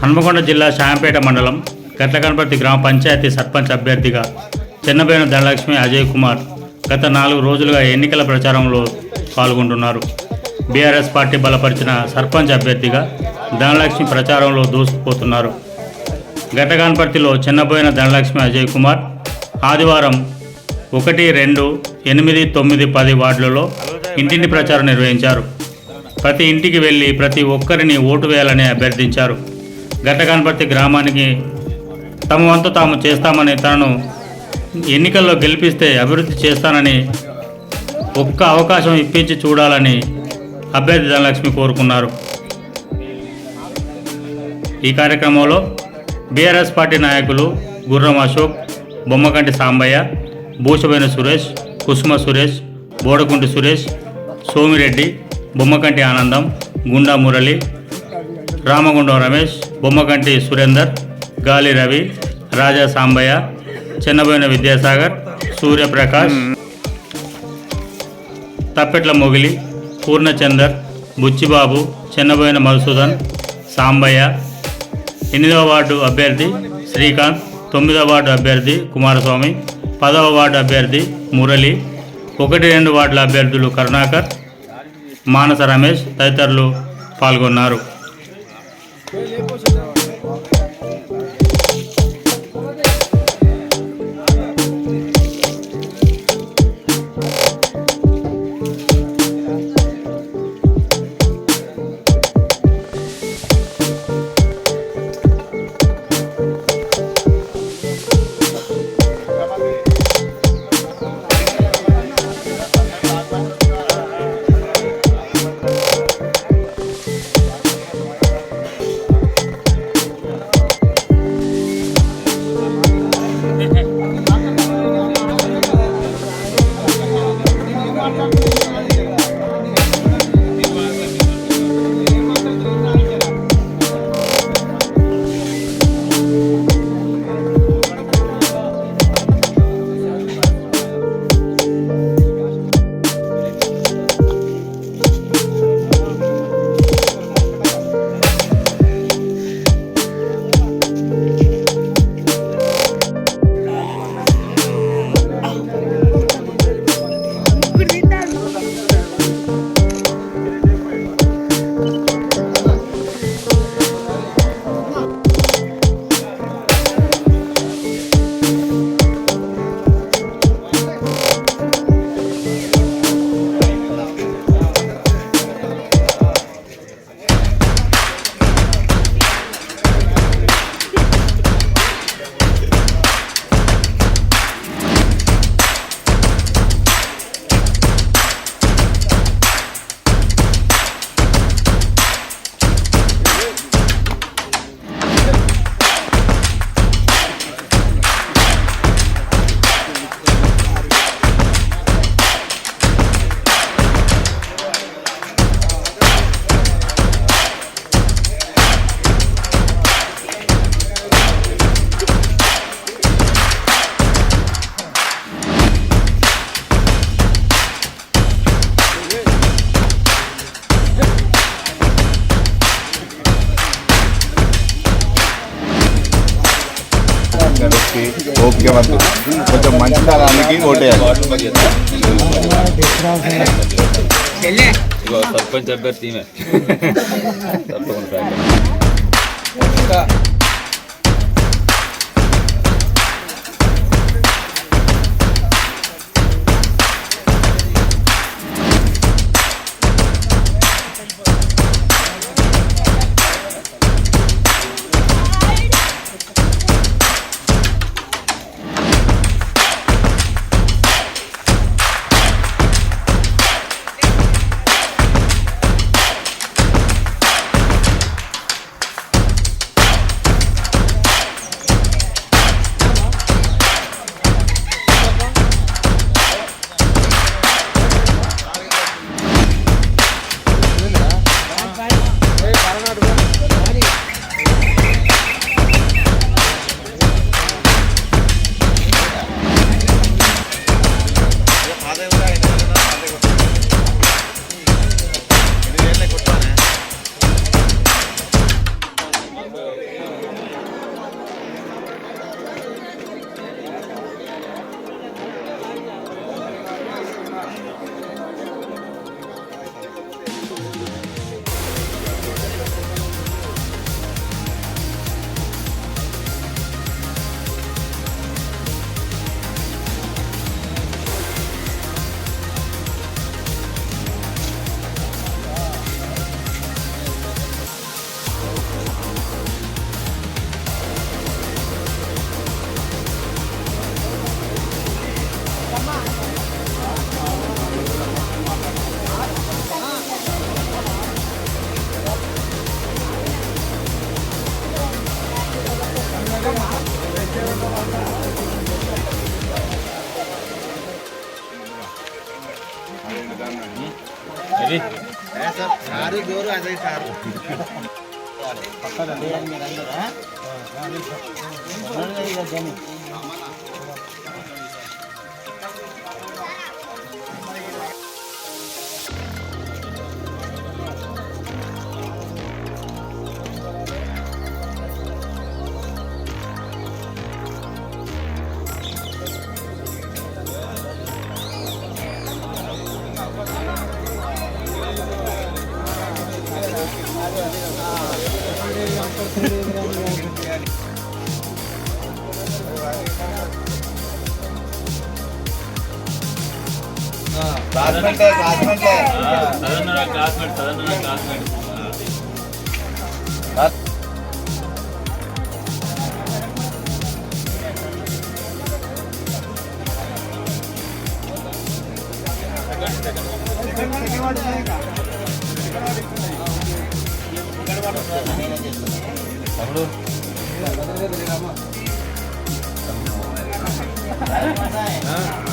హన్మకొండ జిల్లా శాంపేట మండలం గట్లకనపర్తి గ్రామ పంచాయతీ సర్పంచ్ అభ్యర్థిగా చెన్నబోయిన ధనలక్ష్మి అజయ్ కుమార్ గత 4 రోజులుగా ఎన్నికల ప్రచారంలో పాల్గొంటున్నారు. బీఆర్ఎస్ పార్టీ బలపరిచిన సర్పంచ్ అభ్యర్థిగా ధనలక్ష్మి ప్రచారంలో దూసుకుపోతున్నారు. గట్లకనపర్తిలో చెన్నబోయిన ధనలక్ష్మి అజయ్ కుమార్ ఆదివారం 1, 2, 8, 9, 10 వార్డులలో ఇంటింటి ప్రచారం నిర్వహించారు. ప్రతి ఇంటికి వెళ్లి ప్రతి ఒక్కరిని ఓటు వేయాలని అభ్యర్థించారు. గట్లకనపర్తి గ్రామానికి తమ వంతు తాము చేస్తామని, తనను ఎన్నికల్లో గెలిపిస్తే అభివృద్ధి చేస్తానని ఒక్క అవకాశం ఇప్పించి చూడాలని అభ్యర్థి ధనలక్ష్మి కోరుకున్నారు. ఈ కార్యక్రమంలో బీఆర్ఎస్ పార్టీ నాయకులు గుర్రం అశోక్, బొమ్మకంటి సాంబయ్య, బూషబోయిన సురేష్, కుసుమ సురేష్, బోడకుంటి సురేష్, సోమిరెడ్డి, బొమ్మకంటి ఆనందం, గుండా మురళి, రామగుండం రమేష్, బొమ్మకంటి సురేందర్, గాలి రవి, రాజా సాంబయ్య, చెన్నబోయిన విద్యాసాగర్, సూర్యప్రకాష్, తప్పెట్ల మొగిలి, పూర్ణచందర్, బుచ్చిబాబు, చెన్నబోయిన మధుసూదన్, సాంబయ్య, 8వ వార్డు అభ్యర్థి శ్రీకాంత్, 9వ వార్డు అభ్యర్థి కుమారస్వామి, 10వ వార్డు అభ్యర్థి మురళి, 1, 2 వార్డుల అభ్యర్థులు కరుణాకర్, మానస రమేష్ తదితరులు పాల్గొన్నారు. ఓపిక వద్దు, కొంచెం మంచితనానికి ఓటేయాలి. సర్పంచ్ అభ్యర్థి తప్పకుండా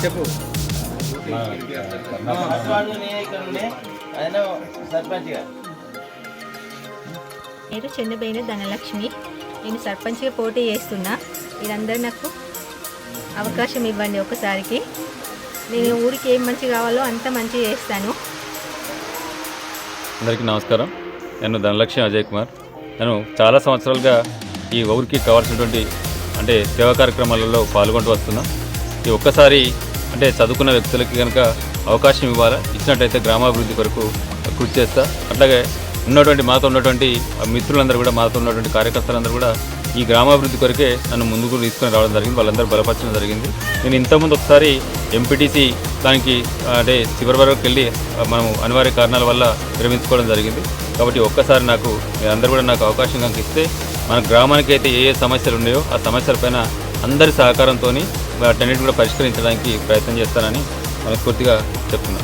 చెప్పు నేను చెన్నబైన ధనలక్ష్మి. నేను సర్పంచ్గా పోటీ చేస్తున్నా. మీరందరూ నాకు అవకాశం ఇవ్వండి ఒకసారికి. నేను ఊరికి ఏం మంచి కావాలో అంత మంచి చేస్తాను. అందరికీ నమస్కారం. నేను ధనలక్ష్మి అజయ్ కుమార్. నేను చాలా సంవత్సరాలుగా ఈ ఊరికి కావాల్సినటువంటి అంటే సేవా కార్యక్రమాలలో పాల్గొంటూ వస్తున్నా. ఈ ఒక్కసారి అంటే చదువుకున్న వ్యక్తులకి కనుక అవకాశం ఇవ్వాలా, ఇచ్చినట్టయితే గ్రామాభివృద్ధి కొరకు కృషి చేస్తా. అట్లాగే మాతో ఉన్నటువంటి మిత్రులందరూ కూడా, మాతో ఉన్నటువంటి కార్యకర్తలందరూ కూడా ఈ గ్రామాభివృద్ధి కొరకే నన్ను ముందుకు తీసుకొని రావడం జరిగింది. వాళ్ళందరూ బలపరచడం జరిగింది. నేను ఇంతకుముందు ఒకసారి ఎంపీటీసీ దానికి అంటే చివరి వరకు వెళ్ళి మనం అనివార్య కారణాల వల్ల విరమించుకోవడం జరిగింది. కాబట్టి ఒక్కసారి మీరందరూ కూడా నాకు అవకాశం కనుక ఇస్తే మన గ్రామానికి అయితే ఏ సమస్యలు ఉన్నాయో ఆ సమస్యలపైన అందరి సహకారంతో వాటన్నిటిని కూడా పరిష్కరించడానికి ప్రయత్నం చేస్తానని మనస్ఫూర్తిగా చెప్తున్నాను.